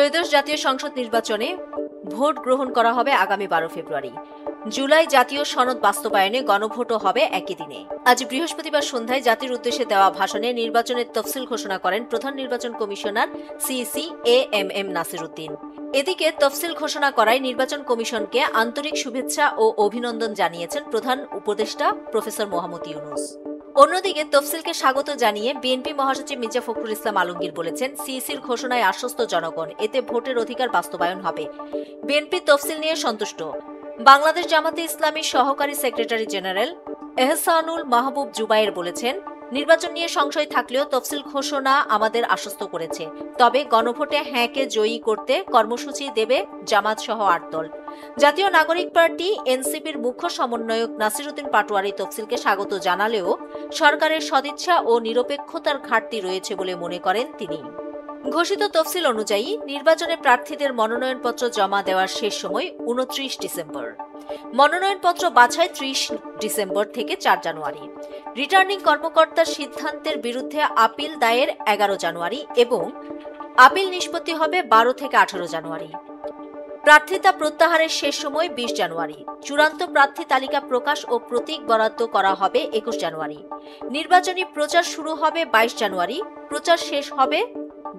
ত্রয়োদশ জাতীয় সংসদ নির্বাচনে ভোট গ্রহণ করা হবে আগামী 12 ফেব্রুয়ারি। জুলাই জাতীয় সনদ বাস্তবায়নে গণভোটও হবে একই দিনে। আজ বৃহস্পতিবার সন্ধ্যায় জাতির উদ্দেশ্যে দেওয়া ভাষণে নির্বাচনের তফসিল ঘোষণা করেন প্রধান নির্বাচন commissioner CEC AMM Nasir Uddin. এদিকে তফসিল ঘোষণা করায় নির্বাচন কমিশনকে আন্তরিক শুভেচ্ছা ও অভিনন্দন জানিয়েছেন প্রধান উপদেষ্টা প্রফেসর মোহাম্মদ ইউনূস। অন্যদিকে তফসিলকে স্বাগত জানিয়ে বিএনপি মহাসচিব মির্জা ফখরুল ইসলাম আলমগীর বলেছেন, সিইসির ঘোষণায় আশ্বস্ত জনগণ, এতে ভোটের অধিকার বাস্তবায়ন হবে। বিএনপি তফসিল নিয়ে সন্তুষ্ট। বাংলাদেশ জামাতে ইসলামীর সহকারী সেক্রেটারি জেনারেল এহসানুল মাহবুব জুবায়ের বলেছেন, নির্বাচন নিয়ে সংশয় থাকলেও তফসিল ঘোষণা আমাদের আশ্বস্ত করেছে। তবে গণভোটে হ্যাঁকে জয়ী করতে কর্মসূচি দেবে জামাত সহ 8 দল। জাতীয় নাগরিক পার্টি এনসিপির মুখ্য সমন্বয়ক নাসির উদ্দিন পাটোয়ারি তফসিলকে স্বাগত জানালেও সরকারের সদিচ্ছা ও নিরপেক্ষতার ঘাটতি রয়েছে বলে মনে করেন তিনি। ঘোষিত তফসিল অনুযায়ী নির্বাচনে প্রার্থীদের মনোনয়নপত্র জমা দেওয়ার শেষ সময় 29 ডিসেম্বর। মনোনয়নপত্র বাছাই 30 ডিসেম্বর থেকে 4 জানুয়ারি। রিটার্নিং কর্মকর্তার সিদ্ধান্তের বিরুদ্ধে আপিল দায়ের 11 জানুয়ারি এবং আপিল নিষ্পত্তি হবে 12 থেকে 18 জানুয়ারি। প্রার্থিতা প্রত্যাহারের শেষ সময় 20 জানুয়ারি। চূড়ান্ত প্রার্থী তালিকা প্রকাশ ও প্রতীক বরাদ্দ করা হবে 21 জানুয়ারি। নির্বাচনী প্রচার শুরু হবে 22 জানুয়ারি। প্রচার শেষ হবে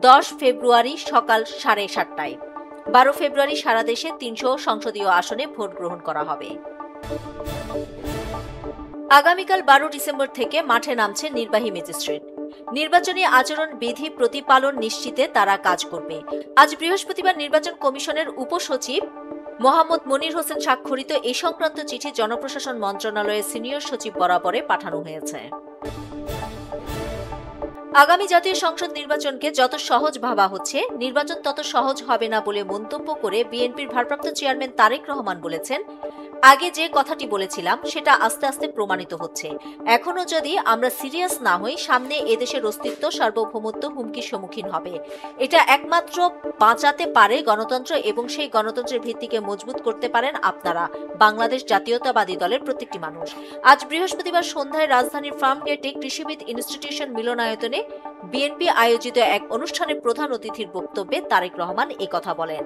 10 ফেব্রুয়ারি সকাল 7:30টায়। 12 ফেব্রুয়ারি সারা দেশে 300 সংসদীয় আসনে ভোট গ্রহণ করা হবে। আগামীকাল 12 ডিসেম্বর থেকে মাঠে নামছে নির্বাহী ম্যাজিস্ট্রেট। নির্বাচনী আচরণ বিধি প্রতিপালন নিশ্চিতে তারা কাজ করবে। আজ বৃহস্পতিবার নির্বাচন কমিশনের উপসচিব মোহাম্মদ মনির হোসেন স্বাক্ষরিত এই সংক্রান্ত চিঠি জনপ্রশাসন মন্ত্রণালয়ের সিনিয়র সচিব বরাবরে পাঠানো হয়েছে। আগামী জাতীয় সংসদ নির্বাচনকে যত সহজ ভাবা হচ্ছে, নির্বাচন তত সহজ হবে না বলে মন্তব্য করে বিএনপির ভারপ্রাপ্ত চেয়ারম্যান তারেক রহমান বলেছেন, আগে যে কথাটি বলেছিলাম সেটা আস্তে আস্তে প্রমাণিত হচ্ছে। এখনো যদি আমরা সিরিয়াস না হই, সামনে এদেশের অস্তিত্ব সার্বভৌমত্ব হুমকির সম্মুখীন হবে। এটা একমাত্র বাঁচাতে পারে গণতন্ত্র এবং সেই গণতন্ত্রের ভিত্তিকে মজবুত করতে পারেন আপনারা, বাংলাদেশ জাতীয়তাবাদী দলের প্রত্যেকটি মানুষ। আজ বৃহস্পতিবার সন্ধ্যায় রাজধানীর ফার্মগেটে কৃষিবিদ ইনস্টিটিউশন মিলনায়তনে বিএনপি আয়োজিত এক অনুষ্ঠানে প্রধান অতিথির বক্তব্যে তারেক রহমান একথা বলেন।